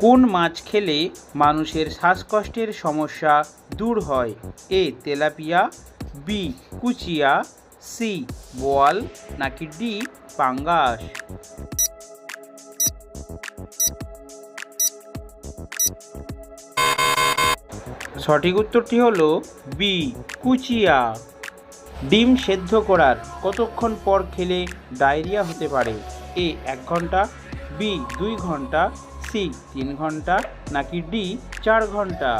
কোন মাছ খেলে মানুষের শ্বাসকষ্টের সমস্যা দূর হয়? এ তেলাপিয়া, বি কুচিয়া, সি বোয়াল নাকি ডি পাঙ্গাস? সঠিক উত্তরটি হলো বি কুচিয়া। ডিম সেদ্ধ করার কতক্ষণ পর খেলে ডায়রিয়া হতে পারে? এ 1 ঘন্টা, বি 2 ঘন্টা, সি 3 ঘন্টা নাকি ডি 4 ঘন্টা?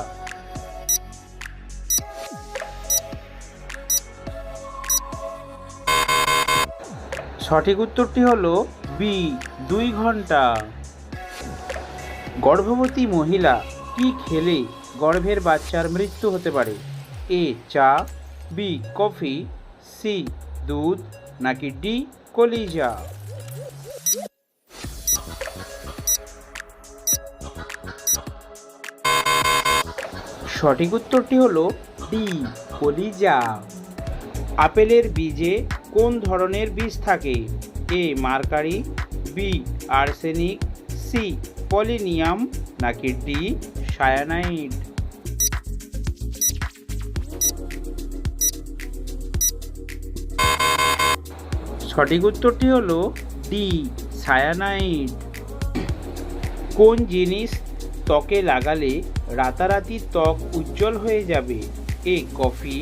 সঠিক উত্তরটি হলো বি 2 ঘন্টা। গর্ভবতী মহিলা কি খেলে গর্ভের বাচ্চার মৃত্যু হতে পারে? এ চা, বি কফি, সি দুধ নাকি ডি কলিজা? সঠিক উত্তরটি হলো ডি কলিজা। আপেলের বীজে কোন ধরনের বীজ থাকে? এ মার্কারি, বি আর্সেনিক, সি পলিনিয়াম নাকি ডি সায়ানাইড? সঠিক উত্তরটি হলো ডি সায়ানাইড। কোন জিনিস ত্বকে লাগালে রাতারাতি ত্বক উজ্জ্বল হয়ে যাবে? এ কফি,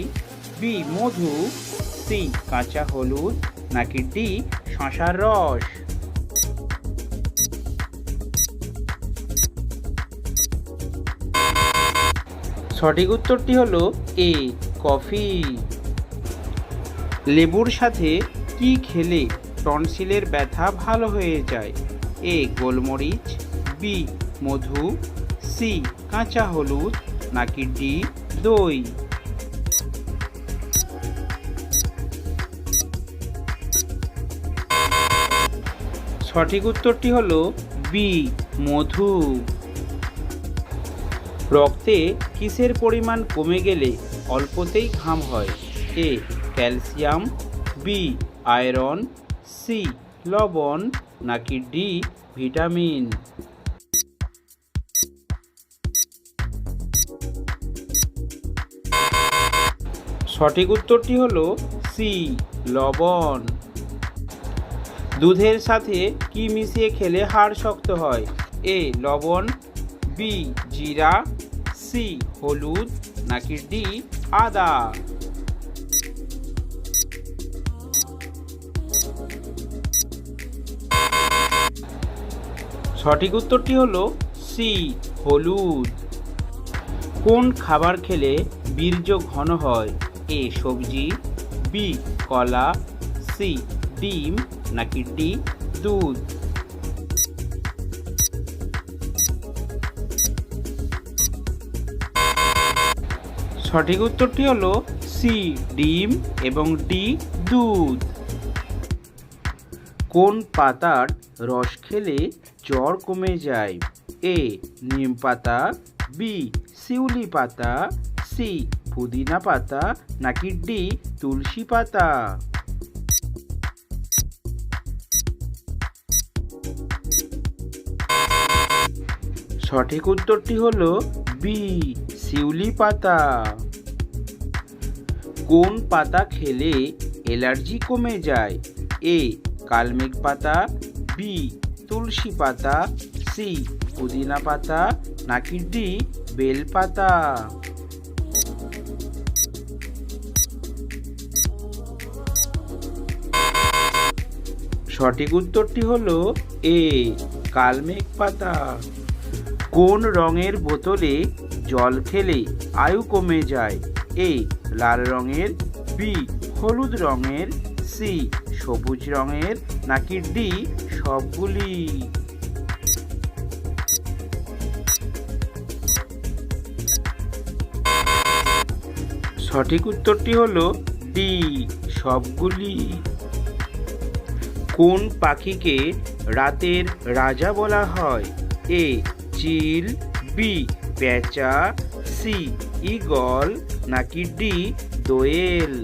বি মধু, সি কাঁচা হলুদ নাকি ডি শসার রস? সঠিক উত্তরটি হলো এ কফি। লেবুর সাথে কি খেলে টনসিলের ব্যথা ভালো হয়ে যায়? এ গোলমরিচ, বি মধু, সি কাঁচা হলুদ নাকি ডি দই? সঠিক উত্তরটি হলো বি মধু। রক্তে কিসের পরিমাণ কমে গেলে অল্পতেই ঘাম হয়? A calcium, B iron, C লবণ নাকি ডি ভিটামিন? সঠিক উত্তরটি হলো সি লবণ। দুধের সাথে কি মিশিয়ে খেলে হাড় শক্ত হয়? এ লবণ, বি জিরা, সি হলুদ নাকি ডি আদা? সঠিক উত্তরটি হলো সি হলুদ। কোন খাবার খেলে বীর্য ঘন হয়? এ সবজি, বি কলা, সি ডিম নাকি ডি দুধ? সঠিক উত্তরটি হলো সি ডিম এবং ডি দুধ। কোন পাতার রস খেলে জ্বর কমে যায়? এ নিম পাতা, বি শিউলি পাতা, সি পুদিনা পাতা নাকি ডি তুলসী পাতা? সঠিক উত্তরটি হলো বি শিউলি পাতা। কোন পাতা খেলে অ্যালার্জি কমে যায়? এ কালমেঘ পাতা, বি তুলসী পাতা, সি পুদিনা পাতা নাকি ডি বেল পাতা? সঠিক উত্তরটি হলো এ কালমেঘ পাতা। কোন রঙের বোতলে জল খেলে আয়ু কমে যায়? এ লাল রঙের, বি হলুদ রঙের, সি সবুজ রঙের নাকি ডি সবগুলি? সঠিক উত্তরটি হলো ডি সবগুলি। কোন পাখিকে রাতের রাজা বলা হয়? এ চিল, বি পেঁচা, সি ঈগল নাকি ডি দোয়েল?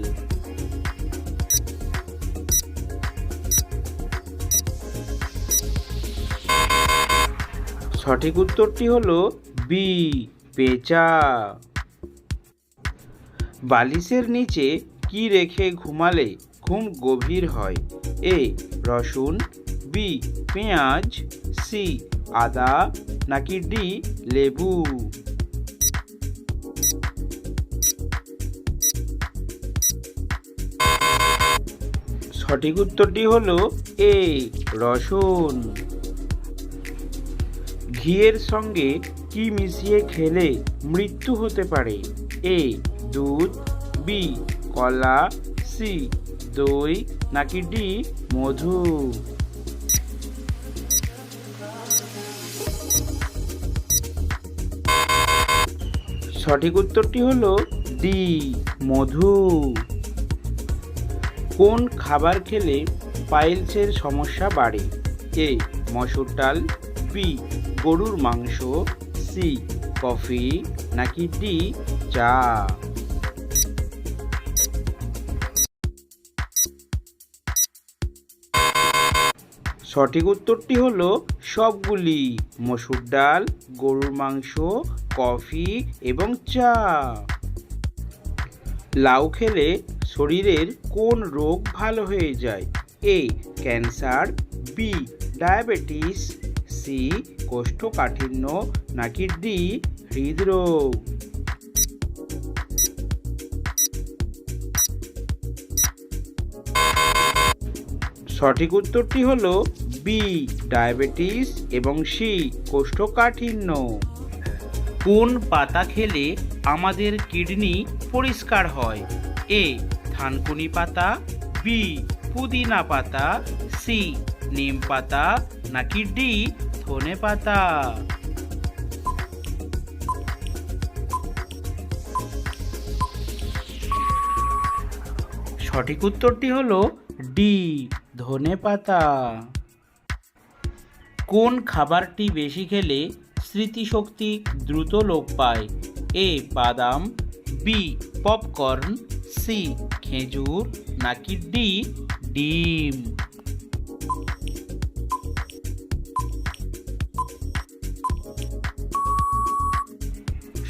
সঠিক উত্তরটি হলো বি, পেঁচা। বালিশের নিচে কি রেখে ঘুমালে ঘুম গভীর হয়? এ, রসুন, বি, পেঁয়াজ, সি, আদা, নাকি ডি, লেবু? সঠিক উত্তরটি হলো এ, রসুন। ঘিয়ের সঙ্গে কি মিশিয়ে খেলে মৃত্যু হতে পারে? এ, দুধ, বি, কলা, সি, দই, নাকি ডি, মধু? সঠিক উত্তরটি হলো ডি, মধু। কোন খাবার খেলে পাইলসের সমস্যা বাড়ে? এ, মসুর ডাল, বি, গরুর মাংস, সি, কফি, নাকি ডি, চা? সঠিক উত্তরটি হলো সবগুলি, মসুর ডাল, গরুর মাংস, কফি এবং চা। লাউ খেলে শরীরের কোন রোগ ভালো হয়ে যায়? এ, ক্যান্সার, বি, ডায়াবেটিস, সি, কোষ্ঠকাঠিন্য, নাকি ডি, হৃদরোগ? সঠিক উত্তরটি হলো বি, ডায়াবেটিস এবং সি, কোষ্ঠকাঠিন্য। কোন পাতা খেলে আমাদের কিডনি পরিষ্কার হয়? এ, থানকুনি পাতা, বি, পুদিনা পাতা, সি, নিম পাতা, নাকি ডি, ধনে পাতা? সঠিক উত্তরটি হলো ডি, ধনে পাতা। কোন খাবারটি বেশি খেলে স্মৃতিশক্তি দ্রুত লোপ পায়? এ, বাদাম, বি, পপকর্ন, সি, খেজুর, নাকি ডি, ডিম?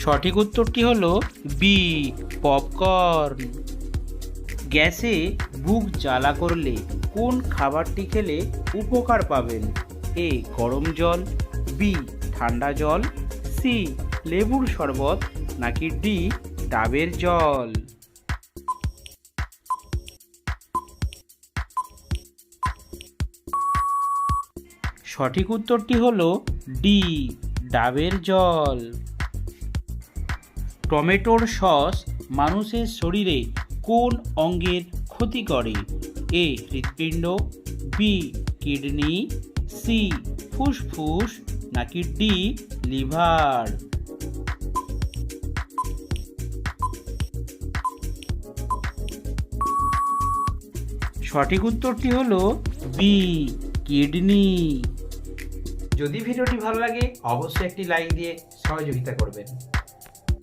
সঠিক উত্তরটি হলো বি, পপকর্ন। গ্যাসে বুক জ্বালা করলে কোন খাবারটি খেলে উপকার পাবেন? এ, গরম জল, বি, ঠান্ডা জল, সি, লেবুর শরবত, নাকি ডি, ডাবের জল? সঠিক উত্তরটি হলো ডি, ডাবের জল। টমেটোর সস মানুষের শরীরে কোন অঙ্গের ক্ষতি করে? এ, হৃৎপিণ্ড, বি, কিডনি, সি, ফুসফুস, নাকি ডি, লিভার? সঠিক উত্তরটি হলো বি, কিডনি। যদি ভিডিওটি ভালো লাগে অবশ্যই একটি লাইক দিয়ে সহযোগিতা করবেন।